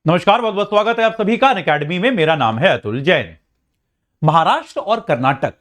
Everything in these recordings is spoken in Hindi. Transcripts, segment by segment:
नमस्कार, बहुत बहुत स्वागत है आप सभी का अनअकैडमी में। मेरा नाम है अतुल जैन। महाराष्ट्र और कर्नाटक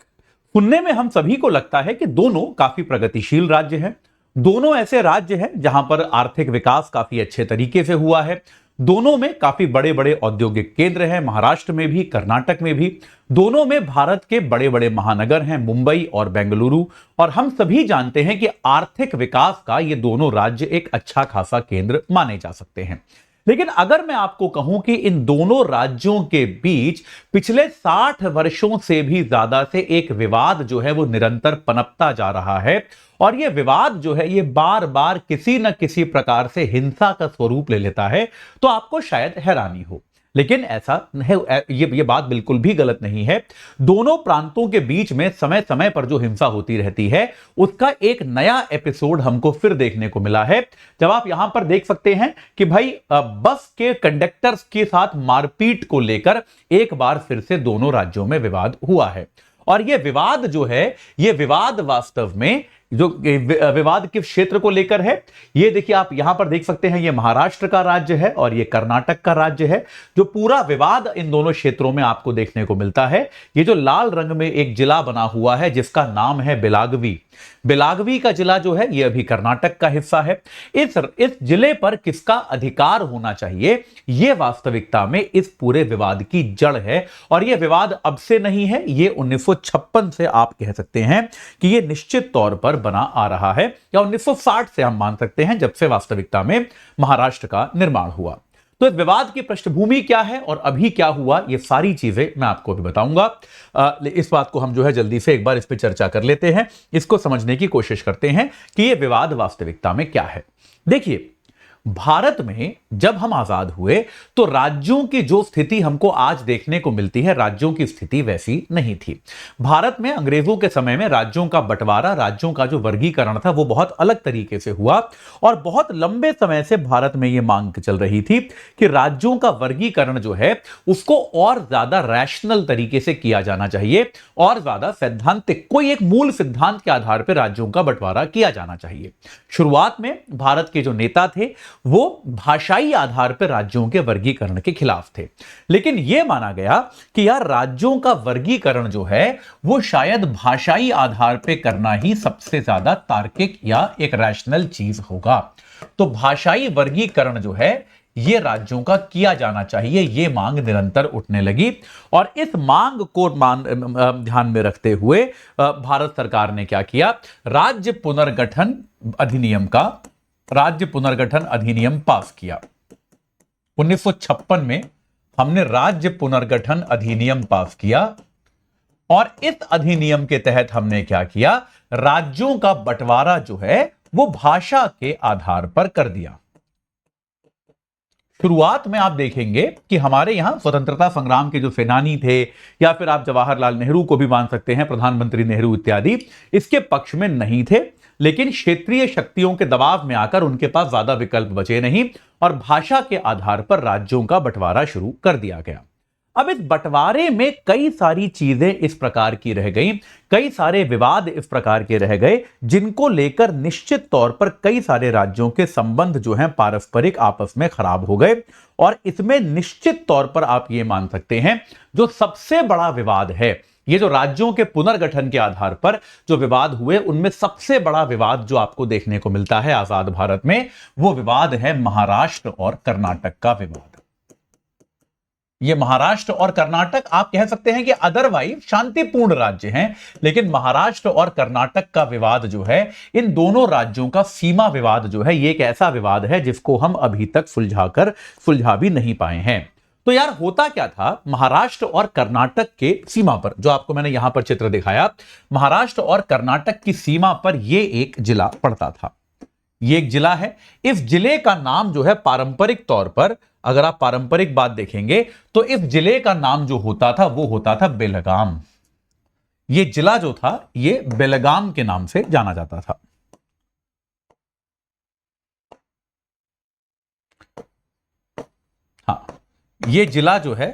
सुनने में हम सभी को लगता है कि दोनों काफी प्रगतिशील राज्य हैं। दोनों ऐसे राज्य हैं जहां पर आर्थिक विकास काफी अच्छे तरीके से हुआ है। दोनों में काफी बड़े बड़े औद्योगिक केंद्र हैं, महाराष्ट्र में भी कर्नाटक में भी। दोनों में भारत के बड़े बड़े महानगर हैं, मुंबई और बेंगलुरु। और हम सभी जानते हैं कि आर्थिक विकास का ये दोनों राज्य एक अच्छा खासा केंद्र माने जा सकते हैं। लेकिन अगर मैं आपको कहूं कि इन दोनों राज्यों के बीच पिछले 60 वर्षों से भी ज्यादा से एक विवाद जो है वो निरंतर पनपता जा रहा है, और ये विवाद जो है ये बार बार किसी न किसी प्रकार से हिंसा का स्वरूप ले लेता है, तो आपको शायद हैरानी हो। लेकिन ऐसा है, ये बात बिल्कुल भी गलत नहीं है। दोनों प्रांतों के बीच में समय समय पर जो हिंसा होती रहती है उसका एक नया एपिसोड हमको फिर देखने को मिला है, जब आप यहां पर देख सकते हैं कि भाई बस के कंडक्टर्स के साथ मारपीट को लेकर एक बार फिर से दोनों राज्यों में विवाद हुआ है। और यह विवाद जो है, यह विवाद वास्तव में जो विवाद किस क्षेत्र को लेकर है, ये देखिए आप यहां पर देख सकते हैं, ये महाराष्ट्र का राज्य है और ये कर्नाटक का राज्य है। जो पूरा विवाद इन दोनों क्षेत्रों में आपको देखने को मिलता है, ये जो लाल रंग में एक जिला बना हुआ है जिसका नाम है बेलागवी। बेलागवी का जिला जो है ये अभी कर्नाटक का हिस्सा है। इस जिले पर किसका अधिकार होना चाहिए, यह वास्तविकता में इस पूरे विवाद की जड़ है। और यह विवाद अब से नहीं है, यह 1956 से आप कह सकते हैं कि यह निश्चित तौर पर बना आ रहा है, या 1960 से हम मान सकते हैं, जब से वास्तविकता में महाराष्ट्र का निर्माण हुआ। तो इस विवाद की पृष्ठभूमि क्या है और अभी क्या हुआ, ये सारी चीजें मैं आपको अभी बताऊंगा। इस बात को हम जो है जल्दी से एक बार इस पर चर्चा कर लेते हैं, इसको समझने की कोशिश करते हैं कि यह विवाद वास्तविकता में क्या है। देखिए, भारत में जब हम आजाद हुए तो राज्यों की जो स्थिति हमको आज देखने को मिलती है, राज्यों की स्थिति वैसी नहीं थी। भारत में अंग्रेजों के समय में राज्यों का बंटवारा, राज्यों का जो वर्गीकरण था वो बहुत अलग तरीके से हुआ। और बहुत लंबे समय से भारत में यह मांग चल रही थी कि राज्यों का वर्गीकरण जो है उसको और ज्यादा रैशनल तरीके से किया जाना चाहिए, और ज्यादा सैद्धांतिक कोई एक मूल सिद्धांत के आधार पर राज्यों का बंटवारा किया जाना चाहिए। शुरुआत में भारत के जो नेता थे वो भाषाई आधार पर राज्यों के वर्गीकरण के खिलाफ थे। लेकिन यह माना गया कि यार राज्यों का वर्गीकरण जो है वो शायद भाषाई आधार पर करना ही सबसे ज्यादा तार्किक या एक रैशनल चीज होगा। तो भाषाई वर्गीकरण जो है ये राज्यों का किया जाना चाहिए, ये मांग निरंतर उठने लगी। और इस मांग को ध्यान में रखते हुए भारत सरकार ने क्या किया, राज्य पुनर्गठन अधिनियम पास किया। 1956 में हमने राज्य पुनर्गठन अधिनियम पास किया, और इस अधिनियम के तहत हमने क्या किया, राज्यों का बंटवारा जो है वो भाषा के आधार पर कर दिया। शुरुआत में आप देखेंगे कि हमारे यहां स्वतंत्रता संग्राम के जो सेनानी थे, या फिर आप जवाहरलाल नेहरू को भी मान सकते हैं, प्रधानमंत्री नेहरू इत्यादि, इसके पक्ष में नहीं थे। लेकिन क्षेत्रीय शक्तियों के दबाव में आकर उनके पास ज्यादा विकल्प बचे नहीं, और भाषा के आधार पर राज्यों का बंटवारा शुरू कर दिया गया। अब इस बंटवारे में कई सारी चीजें इस प्रकार की रह गई, कई सारे विवाद इस प्रकार के रह गए, जिनको लेकर निश्चित तौर पर कई सारे राज्यों के संबंध जो हैं पारस्परिक आपस में खराब हो गए। और इसमें निश्चित तौर पर आप ये मान सकते हैं, जो सबसे बड़ा विवाद है, ये जो राज्यों के पुनर्गठन के आधार पर जो विवाद हुए, उनमें सबसे बड़ा विवाद जो आपको देखने को मिलता है आजाद भारत में, वो विवाद है महाराष्ट्र और कर्नाटक का विवाद। ये महाराष्ट्र और कर्नाटक आप कह सकते हैं कि अदरवाइज शांतिपूर्ण राज्य हैं, लेकिन महाराष्ट्र और कर्नाटक का विवाद जो है, इन दोनों राज्यों का सीमा विवाद जो है, ये एक ऐसा विवाद है जिसको हम अभी तक सुलझा भी नहीं पाए हैं। तो यार होता क्या था, महाराष्ट्र और कर्नाटक के सीमा पर, जो आपको मैंने यहां पर चित्र दिखाया, महाराष्ट्र और कर्नाटक की सीमा पर यह एक जिला पड़ता था। ये एक जिला है। इस जिले का नाम जो है पारंपरिक तौर पर, अगर आप पारंपरिक बात देखेंगे तो इस जिले का नाम जो होता था वो होता था बेलगाम। ये जिला जो था ये बेलगाम के नाम से जाना जाता था। हाँ, ये जिला जो है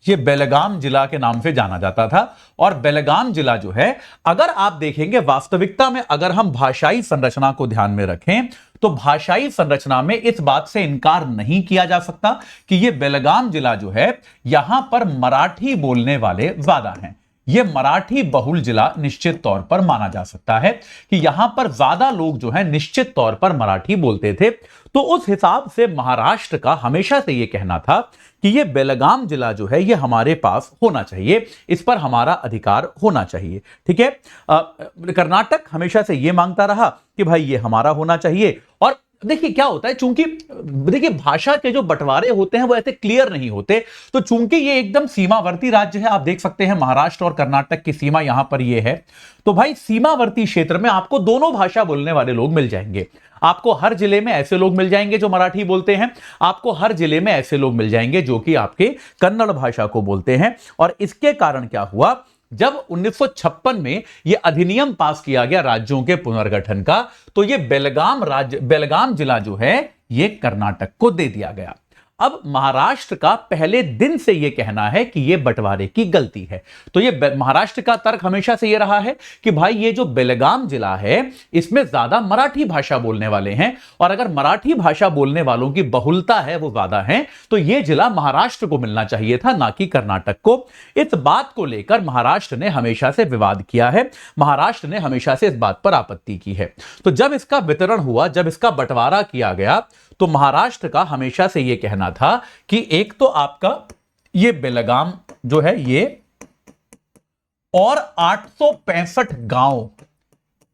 ये बेलगाम जिला के नाम से जाना जाता था। और बेलगाम जिला जो है, अगर आप देखेंगे वास्तविकता में, अगर हम भाषाई संरचना को ध्यान में रखें तो भाषाई संरचना में इस बात से इनकार नहीं किया जा सकता कि ये बेलगाम जिला जो है, यहां पर मराठी बोलने वाले ज्यादा हैं। यह मराठी बहुल जिला निश्चित तौर पर माना जा सकता है कि यहां पर ज्यादा लोग जो है निश्चित तौर पर मराठी बोलते थे। तो उस हिसाब से महाराष्ट्र का हमेशा से यह कहना था कि यह बेलगाम जिला जो है यह हमारे पास होना चाहिए, इस पर हमारा अधिकार होना चाहिए। ठीक है, कर्नाटक हमेशा से यह मांगता रहा कि भाई ये हमारा होना चाहिए। और देखिए क्या होता है, चूंकि देखिए भाषा के जो बंटवारे होते हैं वो ऐसे क्लियर नहीं होते, तो चूंकि ये एकदम सीमावर्ती राज्य है, आप देख सकते हैं महाराष्ट्र और कर्नाटक की सीमा यहां पर ये है, तो भाई सीमावर्ती क्षेत्र में आपको दोनों भाषा बोलने वाले लोग मिल जाएंगे। आपको हर जिले में ऐसे लोग मिल जाएंगे जो मराठी बोलते हैं, आपको हर जिले में ऐसे लोग मिल जाएंगे जो कि आपके कन्नड़ भाषा को बोलते हैं। और इसके कारण क्या हुआ, जब 1956 में यह अधिनियम पास किया गया राज्यों के पुनर्गठन का, तो यह बेलगाम जिला जो है यह कर्नाटक को दे दिया गया। अब महाराष्ट्र का पहले दिन से यह कहना है कि यह बंटवारे की गलती है। तो यह महाराष्ट्र का तर्क हमेशा से यह रहा है कि भाई ये जो बेलगाम जिला है इसमें ज्यादा मराठी भाषा बोलने वाले हैं, और अगर मराठी भाषा बोलने वालों की बहुलता है वो ज्यादा है, तो यह जिला महाराष्ट्र को मिलना चाहिए था, ना कि कर्नाटक को। इस बात को लेकर महाराष्ट्र ने हमेशा से विवाद किया है, महाराष्ट्र ने हमेशा से इस बात पर आपत्ति की है। तो जब इसका वितरण हुआ, जब इसका बंटवारा किया गया, तो महाराष्ट्र का हमेशा से यह कहना था कि एक तो आपका ये बेलगाम जो है ये, और 865 गांव,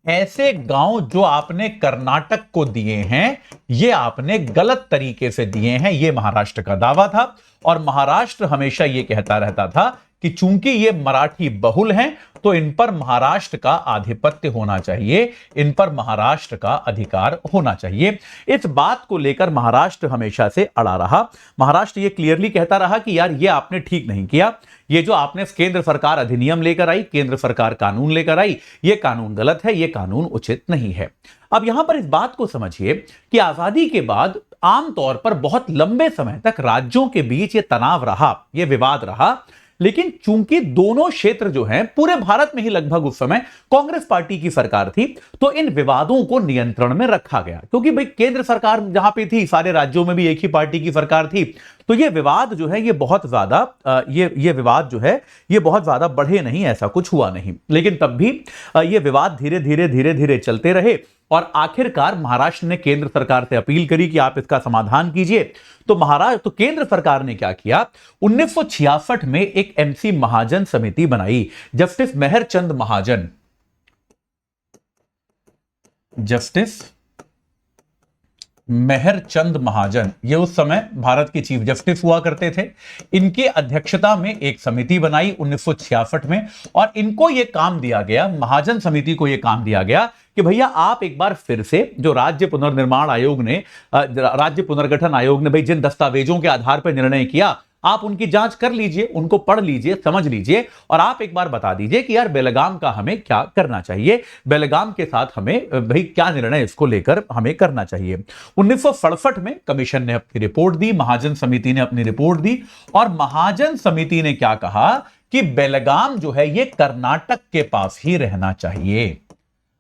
ऐसे गांव जो आपने कर्नाटक को दिए हैं ये आपने गलत तरीके से दिए हैं, ये महाराष्ट्र का दावा था। और महाराष्ट्र हमेशा यह कहता रहता था कि चूंकि ये मराठी बहुल हैं तो इन पर महाराष्ट्र का आधिपत्य होना चाहिए, इन पर महाराष्ट्र का अधिकार होना चाहिए। इस बात को लेकर महाराष्ट्र हमेशा से अड़ा रहा। महाराष्ट्र ये क्लियरली कहता रहा कि यार ये आपने ठीक नहीं किया, ये जो आपने केंद्र सरकार अधिनियम लेकर आई, केंद्र सरकार कानून लेकर आई, ये कानून गलत है, ये कानून उचित नहीं है। अब यहां पर इस बात को समझिए कि आजादी के बाद आमतौर पर बहुत लंबे समय तक राज्यों के बीच ये तनाव रहा, ये विवाद रहा, लेकिन चूंकि दोनों क्षेत्र जो हैं पूरे भारत में ही लगभग उस समय कांग्रेस पार्टी की सरकार थी, तो इन विवादों को नियंत्रण में रखा गया। क्योंकि भाई केंद्र सरकार जहां पे थी, सारे राज्यों में भी एक ही पार्टी की सरकार थी, तो ये विवाद जो है ये बहुत ज्यादा ये विवाद जो है ये बहुत ज्यादा बढ़े नहीं, ऐसा कुछ हुआ नहीं। लेकिन तब भी ये विवाद धीरे धीरे चलते रहे, और आखिरकार महाराष्ट्र ने केंद्र सरकार से अपील करी कि आप इसका समाधान कीजिए। तो केंद्र सरकार ने क्या किया, 1966 में एक एमसी महाजन समिति बनाई, जस्टिस मेहरचंद महाजन, जस्टिस मेहरचंद महाजन, ये उस समय भारत के चीफ जस्टिस हुआ करते थे। इनके अध्यक्षता में एक समिति बनाई 1966 में, और इनको यह काम दिया गया, महाजन समिति को यह काम दिया गया कि भैया आप एक बार फिर से जो राज्य पुनर्निर्माण आयोग ने, राज्य पुनर्गठन आयोग ने भाई जिन दस्तावेजों के आधार पर निर्णय किया, आप उनकी जांच कर लीजिए, उनको पढ़ लीजिए, समझ लीजिए, और आप एक बार बता दीजिए कि यार बेलगाम का हमें क्या करना चाहिए, बेलगाम के साथ हमें भाई क्या निर्णय इसको लेकर हमें करना चाहिए। 1967 में कमीशन ने अपनी रिपोर्ट दी, महाजन समिति ने अपनी रिपोर्ट दी, और महाजन समिति ने क्या कहा कि बेलगाम जो है ये कर्नाटक के पास ही रहना चाहिए।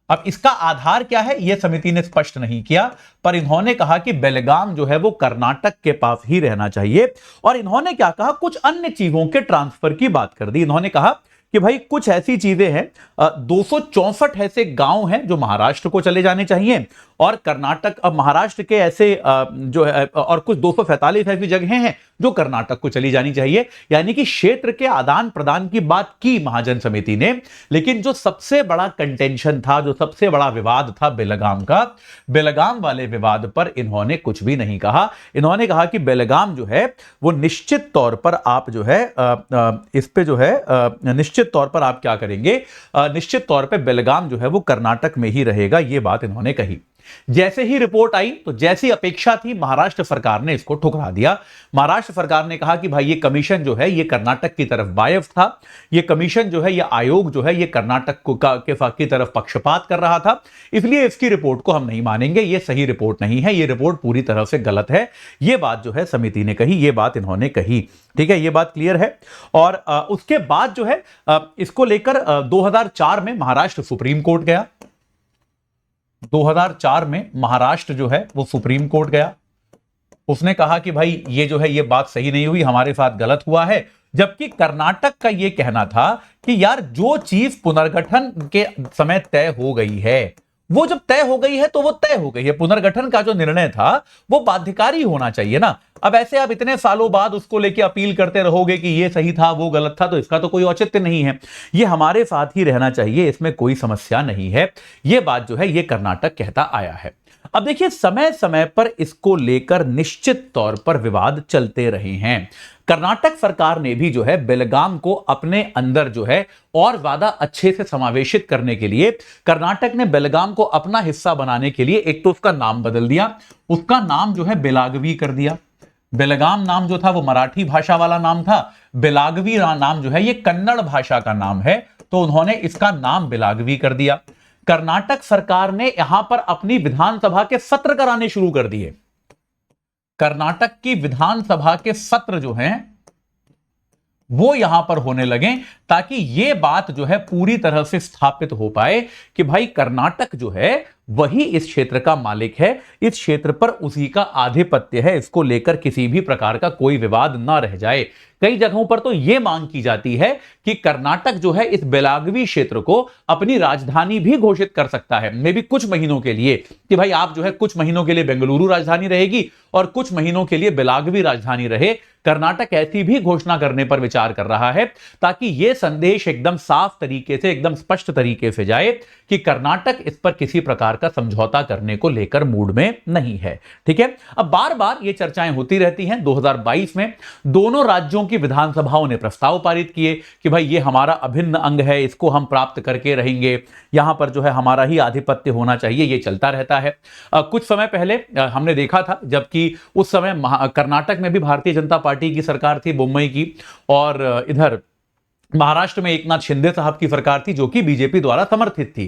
अब इसका आधार क्या है यह समिति ने स्पष्ट नहीं किया, पर इन्होंने कहा कि बेलगाम जो है वो कर्नाटक के पास ही रहना चाहिए। और इन्होंने क्या कहा, कुछ अन्य चीजों के ट्रांसफर की बात कर दी। इन्होंने कहा कि भाई कुछ ऐसी चीजें हैं, 264 ऐसे गांव हैं जो महाराष्ट्र को चले जाने चाहिए, और कर्नाटक, अब महाराष्ट्र के ऐसे जो है, और कुछ 247 ऐसी जगहें हैं जो कर्नाटक को चली जानी चाहिए। यानी कि क्षेत्र के आदान प्रदान की बात की महाजन समिति ने, लेकिन जो सबसे बड़ा कंटेंशन था, जो सबसे बड़ा विवाद था बेलगाम का, बेलगाम वाले विवाद पर इन्होंने कुछ भी नहीं कहा। इन्होंने कहा कि बेलगाम जो है वो निश्चित तौर पर आप जो है इस पे जो है निश्चित तौर पर आप क्या करेंगे, निश्चित तौर पर बेलगाम जो है वो कर्नाटक में ही रहेगा, ये बात इन्होंने कही। जैसे ही रिपोर्ट आई तो जैसी अपेक्षा थी महाराष्ट्र सरकार ने इसको ठुकरा दिया। महाराष्ट्र सरकार ने कहा कि भाई ये कमीशन जो है ये कर्नाटक की तरफ बायफ था, ये कमीशन जो है ये आयोग जो है ये कर्नाटक की तरफ पक्षपात कर रहा था, इसलिए इसकी रिपोर्ट को हम नहीं मानेंगे, ये सही रिपोर्ट नहीं है, ये रिपोर्ट पूरी तरह से गलत है। ये बात जो है समिति ने कही, ये बात इन्होंने कही। ठीक है, ये बात क्लियर है। और उसके बाद जो है इसको लेकर 2004 में महाराष्ट्र सुप्रीम कोर्ट गया। 2004 में महाराष्ट्र जो है वो सुप्रीम कोर्ट गया। उसने कहा कि भाई ये जो है ये बात सही नहीं हुई, हमारे साथ गलत हुआ है। जबकि कर्नाटक का ये कहना था कि यार जो चीज पुनर्गठन के समय तय हो गई है वो जब तय हो गई है तो वो तय हो गई है। पुनर्गठन का जो निर्णय था वो बाध्यकारी होना चाहिए ना। अब ऐसे आप इतने सालों बाद उसको लेके अपील करते रहोगे कि ये सही था वो गलत था, तो इसका तो कोई औचित्य नहीं है। ये हमारे साथ ही रहना चाहिए, इसमें कोई समस्या नहीं है। ये बात जो है ये कर्नाटक कहता आया है। अब देखिए समय समय पर इसको लेकर निश्चित तौर पर विवाद चलते रहे हैं। कर्नाटक सरकार ने भी जो है बेलगाम को अपने अंदर जो है और ज्यादा अच्छे से समावेशित करने के लिए कर्नाटक ने बेलगाम को अपना हिस्सा बनाने के लिए एक तो उसका नाम बदल दिया, उसका नाम जो है बेलागवी कर दिया। बेलगाम नाम जो था वो मराठी भाषा वाला नाम था, बेलागवी नाम जो है ये कन्नड़ भाषा का नाम है, तो उन्होंने इसका नाम बेलागवी कर दिया। कर्नाटक सरकार ने यहां पर अपनी विधानसभा के सत्र कराने शुरू कर दिए। कर्नाटक की विधानसभा के सत्र जो हैं वो यहां पर होने लगे ताकि यह बात जो है पूरी तरह से स्थापित हो पाए कि भाई कर्नाटक जो है वही इस क्षेत्र का मालिक है, इस क्षेत्र पर उसी का आधिपत्य है, इसको लेकर किसी भी प्रकार का कोई विवाद ना रह जाए। कई जगहों पर तो यह मांग की जाती है कि कर्नाटक जो है इस बेलागवी क्षेत्र को अपनी राजधानी भी घोषित कर सकता है, मे भी कुछ महीनों के लिए, कि भाई आप जो है कुछ महीनों के लिए बेंगलुरु राजधानी रहेगी और कुछ महीनों के लिए बेलागवी राजधानी रहे। कर्नाटक ऐसी भी घोषणा करने पर विचार कर रहा है ताकि यह संदेश एकदम साफ तरीके से, एकदम स्पष्ट तरीके से जाए कि कर्नाटक इस पर किसी प्रकार का समझौता करने को लेकर मूड में नहीं है। ठीक है, अब बार बार ये चर्चाएं होती रहती हैं। 2022 में दोनों राज्यों की विधानसभाओं ने प्रस्ताव पारित किए कि भाई ये हमारा अभिन्न अंग है, इसको हम प्राप्त करके रहेंगे, यहां पर जो है हमारा ही आधिपत्य होना चाहिए। ये चलता रहता है। कुछ समय पहले हमने देखा था, जबकि उस समय कर्नाटक में भी भारतीय जनता पार्टी की सरकार थी, मुंबई की, और इधर महाराष्ट्र में एकनाथ शिंदे साहब की सरकार थी जो कि बीजेपी द्वारा समर्थित थी।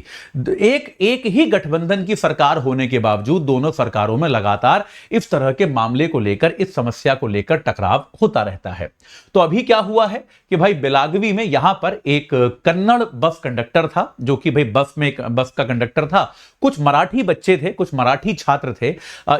एक ही गठबंधन की सरकार होने के बावजूद दोनों सरकारों में लगातार इस तरह के मामले को लेकर, इस समस्या को लेकर टकराव होता रहता है। तो अभी क्या हुआ है कि भाई बेलागवी में यहां पर एक कन्नड़ बस कंडक्टर था, जो कि भाई बस का कंडक्टर था। कुछ मराठी बच्चे थे, कुछ मराठी छात्र थे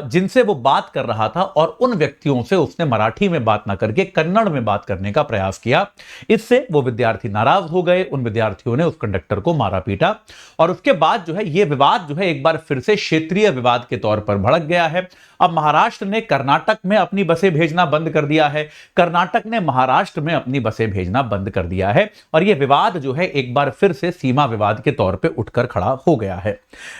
जिनसे वो बात कर रहा था, और उन व्यक्तियों से उसने मराठी में बात ना करके कन्नड़ में बात करने का प्रयास किया। इससे वो विद्यार्थी नाराज हो गए, उन विद्यार्थियों ने उस कंडक्टर को मारा पीटा, और उसके बाद जो है ये विवाद जो है एक बार फिर से क्षेत्रीय विवाद के तौर पर भड़क गया है। अब महाराष्ट्र ने कर्नाटक में अपनी बसें भेजना बंद कर दिया है, कर्नाटक ने महाराष्ट्र में अपनी बसें भेजना बंद कर दिया है, और यह विवाद जो है एक बार फिर से सीमा विवाद के तौर पे उठकर खड़ा हो गया है।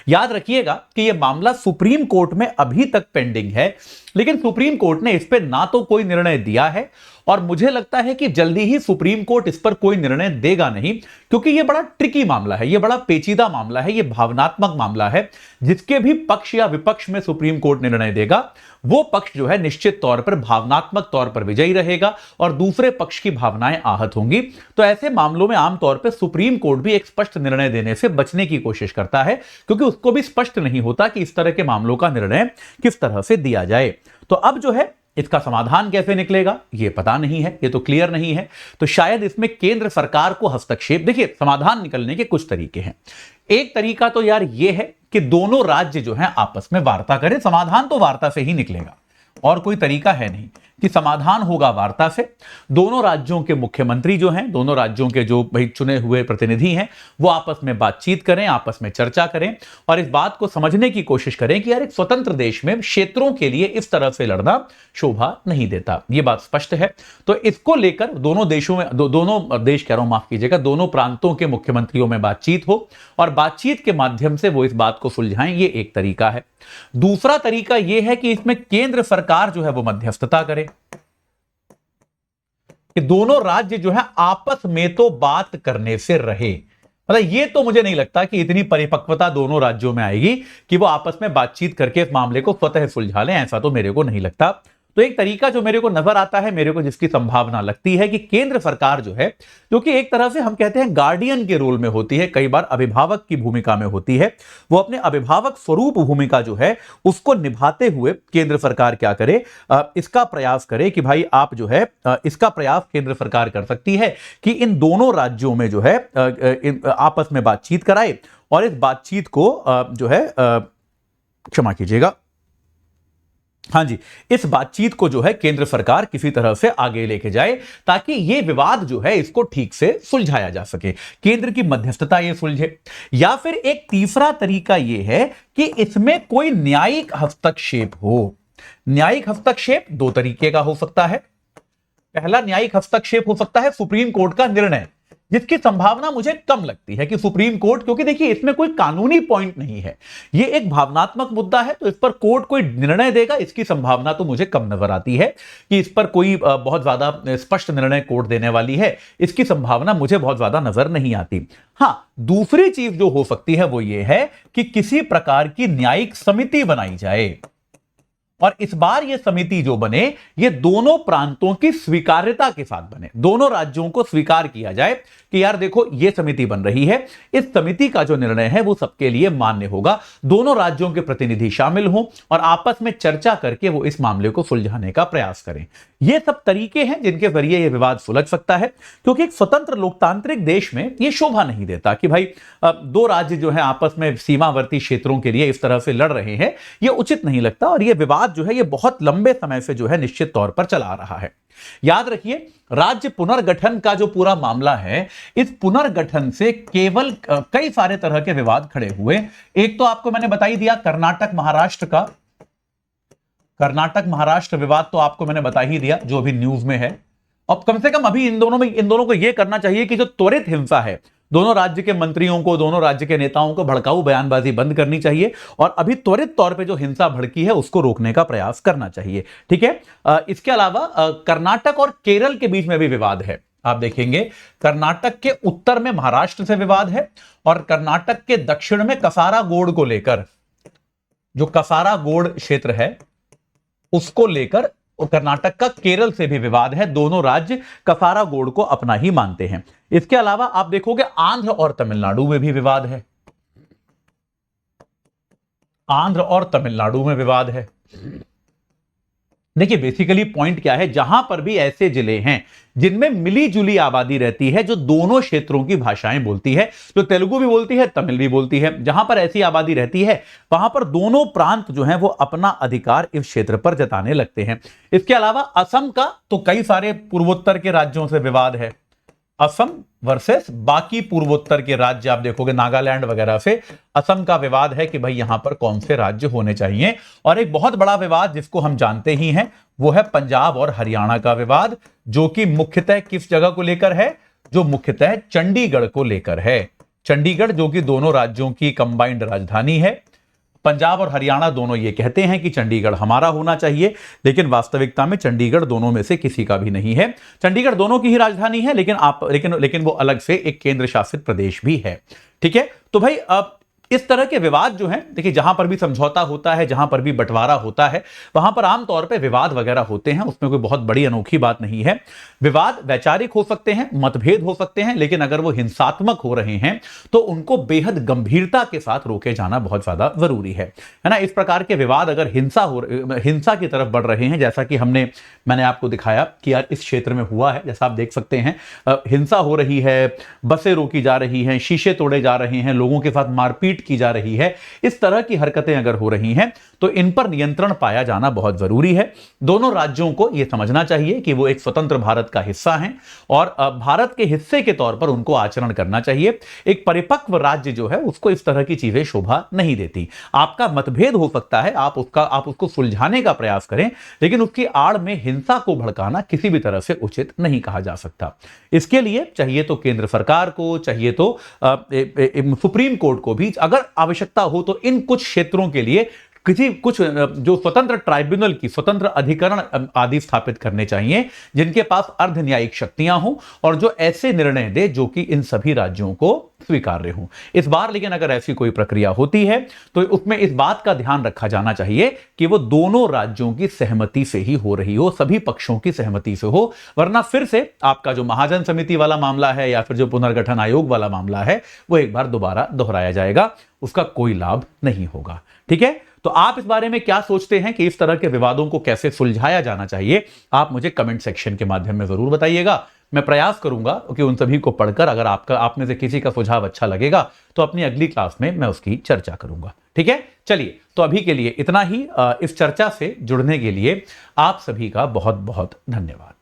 याद रखिएगा कि यह मामला सुप्रीम कोर्ट में अभी तक पेंडिंग है, लेकिन सुप्रीम कोर्ट ने इस पे ना तो कोई निर्णय दिया है, और मुझे लगता है कि जल्दी ही सुप्रीम कोर्ट इस पर कोई निर्णय देगा नहीं, क्योंकि यह बड़ा ट्रिकी मामला है, यह बड़ा पेचीदा मामला है, यह भावनात्मक मामला है। जिसके भी पक्ष या विपक्ष में सुप्रीम कोर्ट निर्णय देगा वो पक्ष जो है निश्चित तौर पर भावनात्मक तौर पर विजयी रहेगा और दूसरे पक्ष की भावनाएं आहत होंगी। तो ऐसे मामलों में आमतौर पर सुप्रीम कोर्ट भी एक स्पष्ट निर्णय देने से बचने की कोशिश करता है, क्योंकि उसको भी स्पष्ट नहीं होता कि इस तरह के मामलों का निर्णय किस तरह से दिया जाए। तो अब जो है इसका समाधान कैसे निकलेगा ये पता नहीं है, ये तो क्लियर नहीं है। तो शायद इसमें केंद्र सरकार को हस्तक्षेप, देखिए समाधान निकलने के कुछ तरीके हैं। एक तरीका तो यार ये है कि दोनों राज्य जो हैं आपस में वार्ता करें, समाधान तो वार्ता से ही निकलेगा, और कोई तरीका है नहीं कि समाधान होगा वार्ता से। दोनों राज्यों के मुख्यमंत्री जो हैं, दोनों राज्यों के जो भाई चुने हुए प्रतिनिधि हैं, वो आपस में बातचीत करें, आपस में चर्चा करें, और इस बात को समझने की कोशिश करें कि यार एक स्वतंत्र देश में क्षेत्रों के लिए इस तरह से लड़ना शोभा नहीं देता। ये बात स्पष्ट है। तो इसको लेकर दोनों देशों में, दोनों देश कह रहा हूं, माफ कीजिएगा, दोनों प्रांतों के मुख्यमंत्रियों में बातचीत हो और बातचीत के माध्यम से वो इस बात को सुलझाएं, ये एक तरीका है। दूसरा तरीका यह है कि इसमें केंद्र सरकार जो है वो मध्यस्थता करे, कि दोनों राज्य जो है आपस में तो बात करने से रहे। मतलब ये तो मुझे नहीं लगता कि इतनी परिपक्वता दोनों राज्यों में आएगी कि वो आपस में बातचीत करके इस मामले को स्वतः सुलझा लें, ऐसा तो मेरे को नहीं लगता। तो एक तरीका जो मेरे को नजर आता है, मेरे को जिसकी संभावना लगती है कि केंद्र सरकार जो है, जो कि एक तरह से हम कहते हैं गार्डियन के रोल में होती है, कई बार अभिभावक की भूमिका में होती है, वो अपने अभिभावक स्वरूप भूमिका जो है उसको निभाते हुए केंद्र सरकार क्या करे, इसका प्रयास करे कि भाई आप जो है, इसका प्रयास केंद्र सरकार कर सकती है कि इन दोनों राज्यों में जो है आपस में बातचीत कराए और इस बातचीत को जो है, क्षमा कीजिएगा, हां जी, इस बातचीत को जो है केंद्र सरकार किसी तरह से आगे लेके जाए ताकि ये विवाद जो है इसको ठीक से सुलझाया जा सके, केंद्र की मध्यस्थता ये सुलझे। या फिर एक तीसरा तरीका ये है कि इसमें कोई न्यायिक हस्तक्षेप हो। न्यायिक हस्तक्षेप दो तरीके का हो सकता है। पहला न्यायिक हस्तक्षेप हो सकता है सुप्रीम कोर्ट का निर्णय, जिसकी संभावना मुझे कम लगती है कि सुप्रीम कोर्ट, क्योंकि देखिए इसमें कोई कानूनी पॉइंट नहीं है, ये एक भावनात्मक मुद्दा है, तो इस पर कोर्ट कोई निर्णय देगा इसकी संभावना तो मुझे कम नजर आती है कि इस पर कोई बहुत ज्यादा स्पष्ट निर्णय कोर्ट देने वाली है, इसकी संभावना मुझे बहुत ज्यादा नजर नहीं आती। हां, दूसरी चीज जो हो सकती है वो ये है कि किसी प्रकार की न्यायिक समिति बनाई जाए और इस बार यह समिति जो बने ये दोनों प्रांतों की स्वीकार्यता के साथ बने, दोनों राज्यों को स्वीकार किया जाए कि यार देखो ये समिति बन रही है, इस समिति का जो निर्णय है वो सबके लिए मान्य होगा, दोनों राज्यों के प्रतिनिधि शामिल हों और आपस में चर्चा करके वो इस मामले को सुलझाने का प्रयास करें। ये सब तरीके हैं जिनके जरिए यह विवाद सुलझ सकता है, क्योंकि एक स्वतंत्र लोकतांत्रिक देश में यह शोभा नहीं देता कि भाई दो राज्य जो है आपस में सीमावर्ती क्षेत्रों के लिए इस तरह से लड़ रहे हैं, यह उचित नहीं लगता और यह विवाद जो है यह बहुत लंबे समय से जो है निश्चित तौर पर चला आ रहा है। याद रखिए, राज्य पुनर्गठन का जो पूरा मामला है, इस पुनर्गठन से केवल कई सारे तरह के विवाद खड़े हुए। एक तो आपको मैंने बता ही दिया कर्नाटक महाराष्ट्र विवाद, तो आपको मैंने बता ही दिया जो अभी न्यूज में है। अब कम से कम अभी इन दोनों को यह करना चाहिए कि जो त्वरित हिंसा है, दोनों राज्य के मंत्रियों को, दोनों राज्य के नेताओं को भड़काऊ बयानबाजी बंद करनी चाहिए और अभी त्वरित तौर पे जो हिंसा भड़की है उसको रोकने का प्रयास करना चाहिए। ठीक है, इसके अलावा कर्नाटक और केरल के बीच में भी विवाद है। आप देखेंगे कर्नाटक के उत्तर में महाराष्ट्र से विवाद है और कर्नाटक के दक्षिण में कसारागोड को लेकर, जो कसारागोड क्षेत्र है उसको लेकर कर्नाटक का केरल से भी विवाद है। दोनों राज्य कसारागोड को अपना ही मानते हैं। इसके अलावा आप देखोगे आंध्र और तमिलनाडु में भी विवाद है, आंध्र और तमिलनाडु में विवाद है। देखिए बेसिकली पॉइंट क्या है, जहां पर भी ऐसे जिले हैं जिनमें मिली जुली आबादी रहती है, जो दोनों क्षेत्रों की भाषाएं बोलती है, जो तेलुगु भी बोलती है, तमिल भी बोलती है, जहां पर ऐसी आबादी रहती है वहां पर दोनों प्रांत जो हैं वो अपना अधिकार इस क्षेत्र पर जताने लगते हैं। इसके अलावा असम का तो कई सारे पूर्वोत्तर के राज्यों से विवाद है, असम वर्सेस बाकी पूर्वोत्तर के राज्य, आप देखोगे नागालैंड वगैरह से असम का विवाद है कि भाई यहां पर कौन से राज्य होने चाहिए। और एक बहुत बड़ा विवाद जिसको हम जानते ही हैं वो है पंजाब और हरियाणा का विवाद, जो कि मुख्यतः किस जगह को लेकर है, जो मुख्यतः चंडीगढ़ को लेकर है। चंडीगढ़ जो कि दोनों राज्यों की कंबाइंड राजधानी है। पंजाब और हरियाणा दोनों ये कहते हैं कि चंडीगढ़ हमारा होना चाहिए, लेकिन वास्तविकता में चंडीगढ़ दोनों में से किसी का भी नहीं है। चंडीगढ़ दोनों की ही राजधानी है, लेकिन वो अलग से एक केंद्र शासित प्रदेश भी है। ठीक है, तो भाई अब इस तरह के विवाद जो हैं, देखिए जहां पर भी समझौता होता है, जहां पर भी बंटवारा होता है, वहां पर आमतौर पे विवाद वगैरह होते हैं, उसमें कोई बहुत बड़ी अनोखी बात नहीं है। विवाद वैचारिक हो सकते हैं, मतभेद हो सकते हैं, लेकिन अगर वो हिंसात्मक हो रहे हैं तो उनको बेहद गंभीरता के साथ रोके जाना बहुत ज्यादा जरूरी है ना। इस प्रकार के विवाद अगर हिंसा की तरफ बढ़ रहे हैं, जैसा कि मैंने आपको दिखाया कि यार इस क्षेत्र में हुआ है, जैसा आप देख सकते हैं हिंसा हो रही है, बसें रोकी जा रही हैं, शीशे तोड़े जा रहे हैं, लोगों के साथ मारपीट की जा रही है, इस तरह की हरकतें अगर हो रही हैं तो इन पर नियंत्रण पाया जाना बहुत जरूरी है। दोनों राज्यों को यह समझना चाहिए कि वो एक स्वतंत्र भारत का हिस्सा हैं और भारत के हिस्से के तौर पर उनको आचरण करना चाहिए। एक परिपक्व राज्य जो है उसको इस तरह की चीजें शोभा नहीं देती। आपका मतभेद हो सकता है, आप उसको सुलझाने का प्रयास करें, लेकिन उसकी आड़ में हिंसा को भड़काना किसी भी तरह से उचित नहीं कहा जा सकता। इसके लिए चाहिए तो केंद्र सरकार को, चाहिए तो सुप्रीम कोर्ट को भी अगर आवश्यकता हो तो इन कुछ क्षेत्रों के लिए कुछ जो स्वतंत्र ट्राइब्यूनल की स्वतंत्र अधिकरण आदि स्थापित करने चाहिए जिनके पास अर्ध न्यायिक शक्तियां हों और जो ऐसे निर्णय दे जो कि इन सभी राज्यों को स्वीकार्य हो। इस बार लेकिन अगर ऐसी कोई प्रक्रिया होती है तो उसमें इस बात का ध्यान रखा जाना चाहिए कि वो दोनों राज्यों की सहमति से ही हो रही हो, सभी पक्षों की सहमति से हो, वरना फिर से आपका जो महाजन समिति वाला मामला है या फिर जो पुनर्गठन आयोग वाला मामला है वो एक बार दोबारा दोहराया जाएगा, उसका कोई लाभ नहीं होगा। ठीक है, तो आप इस बारे में क्या सोचते हैं कि इस तरह के विवादों को कैसे सुलझाया जाना चाहिए, आप मुझे कमेंट सेक्शन के माध्यम में जरूर बताइएगा। मैं प्रयास करूंगा कि उन सभी को पढ़कर अगर आप में से किसी का सुझाव अच्छा लगेगा तो अपनी अगली क्लास में मैं उसकी चर्चा करूंगा। ठीक है, चलिए तो अभी के लिए इतना ही। इस चर्चा से जुड़ने के लिए आप सभी का बहुत बहुत धन्यवाद।